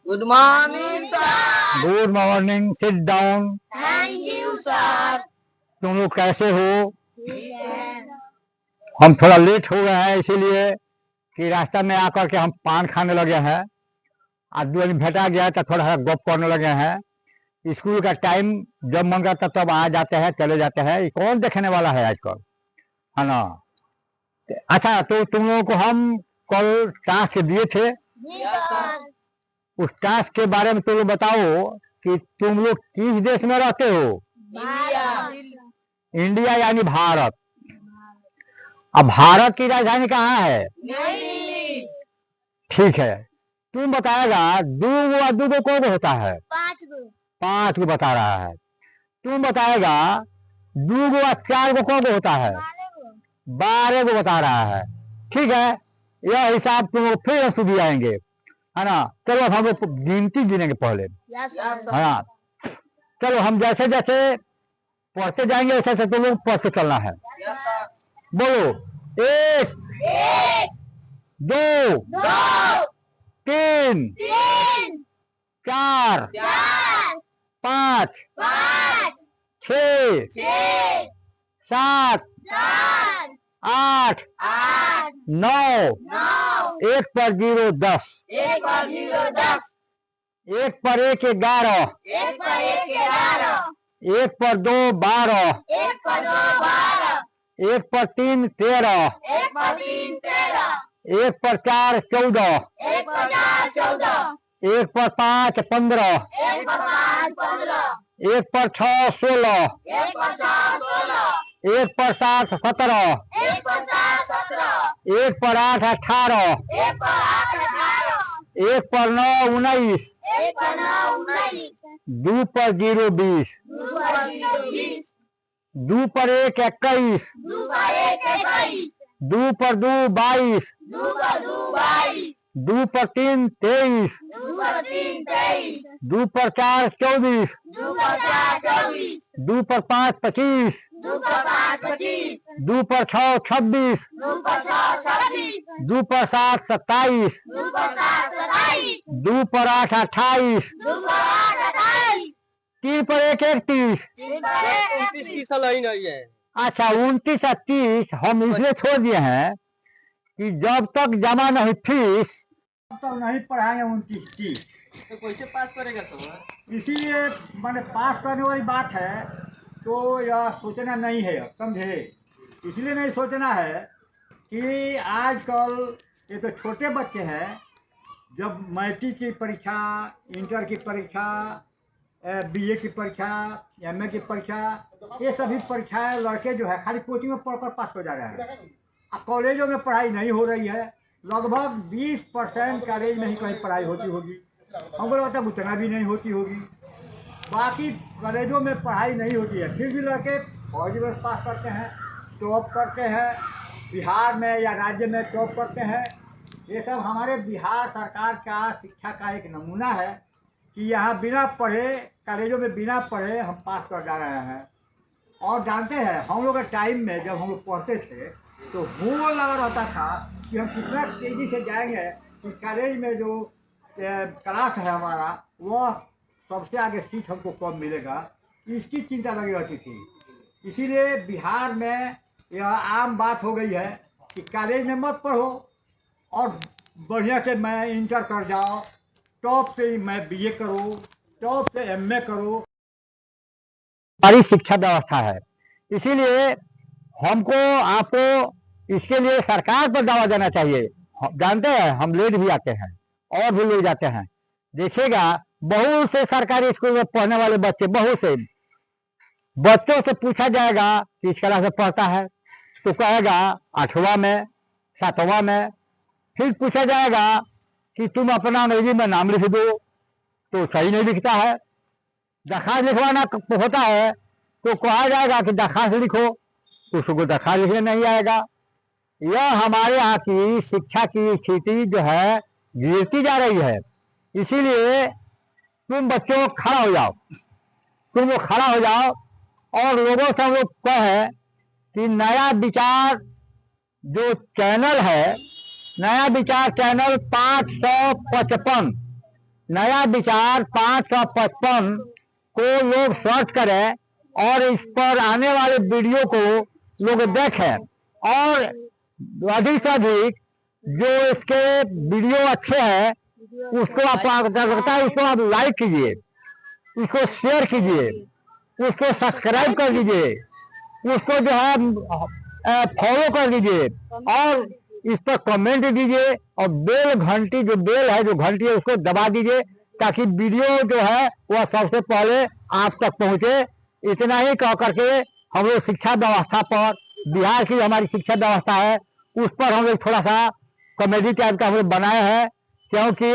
Good morning, sir. Good morning, sit down. Thank you, sir. तुम लोग कैसे हो? ठीक है। हम थोड़ा लेट हो गए हैं इसीलिए कि रास्ता में आकर के हम पान खाने लगे हैं। आज दो दिन भेटा गया तो थोड़ा सा गप करने लगे हैं। स्कूल का टाइम जब मन करता तब आ जाते हैं, चले जाते हैं। ये कौन देखने वाला है आजकल, है ना? अच्छा, तो तुम लोगों को हम कल टास्क दिए थे। Yes, sir. उस टास्क के बारे में तुम लोग बताओ कि तुम लोग किस देश में रहते हो? India. इंडिया यानी भारत। अब भारत की राजधानी कहाँ है? नहीं। ठीक है, तुम बताएगा दो गो कौन होता है? 5 गो। 5 को बता रहा है। तुम बताएगा 2 गो 4 को कौन होता है? 12 को बता रहा है। ठीक है, यह हिसाब तुम लोग फिर सुधी आएंगे, है ना? चलो अब हम लोग गिनती गिनेंगे पहले, Yes, sir. है ना? चलो हम जैसे जैसे पढ़ते जाएंगे वैसे वैसे तुम लोग पढ़ते चलना है। Yes, sir. बोलो, 1 1, 2 2, 3 3, 4 4, 5 5, 6 6, 7 7, 8 8, 9 9, 1 पर 0 10, 1 पर 0 10, 1 पर 1 11, 1 पर 1 11, 1 पर 2 12, 1 पर 2 12, 1 पर 3 13, 1 पर 3 13, 1 पर 4 14, 1 पर 4 14, 1 पर 5 15, 1 पर 5 15, 1 पर 6 16, 1 पर 6 16, 1 पर 7 17, 1 पर 7 17, 1 पर 8 18, 1 पर 8 18, 1 पर 9 19, 1 पर 9 19, 2 पर 0 20, 2 पर 0 20, 2 पर 1 21, 2 पर 1 21, 2 पर 2 22, 2 पर 2 22, 2 पर 3 23, 2 पर 3 23, 2 पर 4 24, 2 पर 4 24, 2 पर 5 25, 2 पर 5 25, 2 पर 6 26, 2 पर 6 26, 2 पर 7 27, 2 पर 7 27, 2 पर 8 28, 2 पर 8 28, 3 पर 1 31। 3 पर 1 29 31। 30 नहीं नहीं है। अच्छा, 29 और 30 हम इसलिए छोड़ दिए हैं कि जब तक जमा नहीं फीस तब तक नहीं पढ़ाएंगे 29 30। तो कैसे पास करेगा सर? इसीलिए मैंने पास करने वाली बात है तो यह सोचना नहीं है, समझे? इसलिए नहीं सोचना है कि आजकल ये तो छोटे बच्चे हैं, जब मैट्रिक की परीक्षा, इंटर की परीक्षा, बीए की परीक्षा, एमए की परीक्षा, ये सभी परीक्षाएं लड़के जो है खाली कोचिंग में पढ़कर पास हो जा रहे हैं। अब कॉलेजों में पढ़ाई नहीं हो रही है। लगभग 20% कॉलेज में ही कहीं पढ़ाई होती होगी, हमको लगता है उतना भी नहीं होती होगी। बाकी कॉलेजों में पढ़ाई नहीं होती है, फिर भी लड़के फौज में पास करते हैं, टॉप करते हैं, बिहार में या राज्य में टॉप करते हैं। ये सब हमारे बिहार सरकार का शिक्षा का एक नमूना है कि यहाँ बिना पढ़े, कॉलेजों में बिना पढ़े हम पास कर जा रहे हैं। और जानते हैं हम लोग के टाइम में जब हम लोग पढ़ते थे तो वो लगा रहता था कि हम कितना तेज़ी से जाएंगे कि कॉलेज में जो क्लास है हमारा वह सबसे आगे सीट हमको कब मिलेगा, इसकी चिंता लगी रहती थी। इसीलिए बिहार में यह आम बात हो गई है कि कॉलेज में मत पढ़ो और बढ़िया से मैं इंटर कर जाओ, टॉप से मैं बीए करो, टॉप से एमए करो। हमारी शिक्षा व्यवस्था है, इसीलिए हमको आपको इसके लिए सरकार पर दावा देना चाहिए। जानते हैं हम लेट भी आते हैं और भी ले जाते हैं। देखिएगा बहुत से सरकारी स्कूल में पढ़ने वाले बच्चे, बहुत से बच्चों से पूछा जाएगा कि इस क्लास में पढ़ता है तो कहेगा 8वां में 7वां में। फिर पूछा जाएगा कि तुम अपना अंग्रेजी में नाम लिख दो तो सही नहीं लिखता है। दरखास्त लिखवाना होता है तो कहा जाएगा कि दरखास्त लिखो, तो उसको दरखास्त लिखने नहीं आएगा। यह हमारे यहाँ की शिक्षा की स्थिति जो है गिरती जा रही है। इसीलिए तुम बच्चों खड़ा हो जाओ, तुम लोग खड़ा हो जाओ और लोगों से हम लोग कहें कि नया विचार जो चैनल है, नया विचार चैनल 555 नया विचार 555 को लोग सर्च करें और इस पर आने वाले वीडियो को लोग देखें और अधिक से अधिक जो इसके वीडियो अच्छे हैं उसको आप लगता है उसको आप लाइक कीजिए, उसको शेयर कीजिए, उसको सब्सक्राइब कर दीजिए, उसको जो है फॉलो कर दीजिए और इस पर कमेंट दीजिए और बेल है जो घंटी है उसको दबा दीजिए ताकि वीडियो जो है वह सबसे पहले आप तक पहुंचे। इतना ही कह करके हम लोग शिक्षा व्यवस्था पर, बिहार की हमारी शिक्षा व्यवस्था है उस पर हम लोग थोड़ा सा कॉमेडी टाइप का हम लोग बनाए हैं, क्योंकि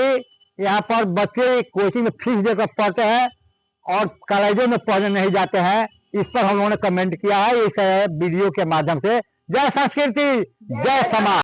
यहाँ पर बच्चे कोचिंग में फीस देकर पढ़ते हैं और कॉलेजों में पढ़ने नहीं जाते हैं। इस पर हम लोगों ने कमेंट किया है इस वीडियो के माध्यम से। जय संस्कृति, जय समाज।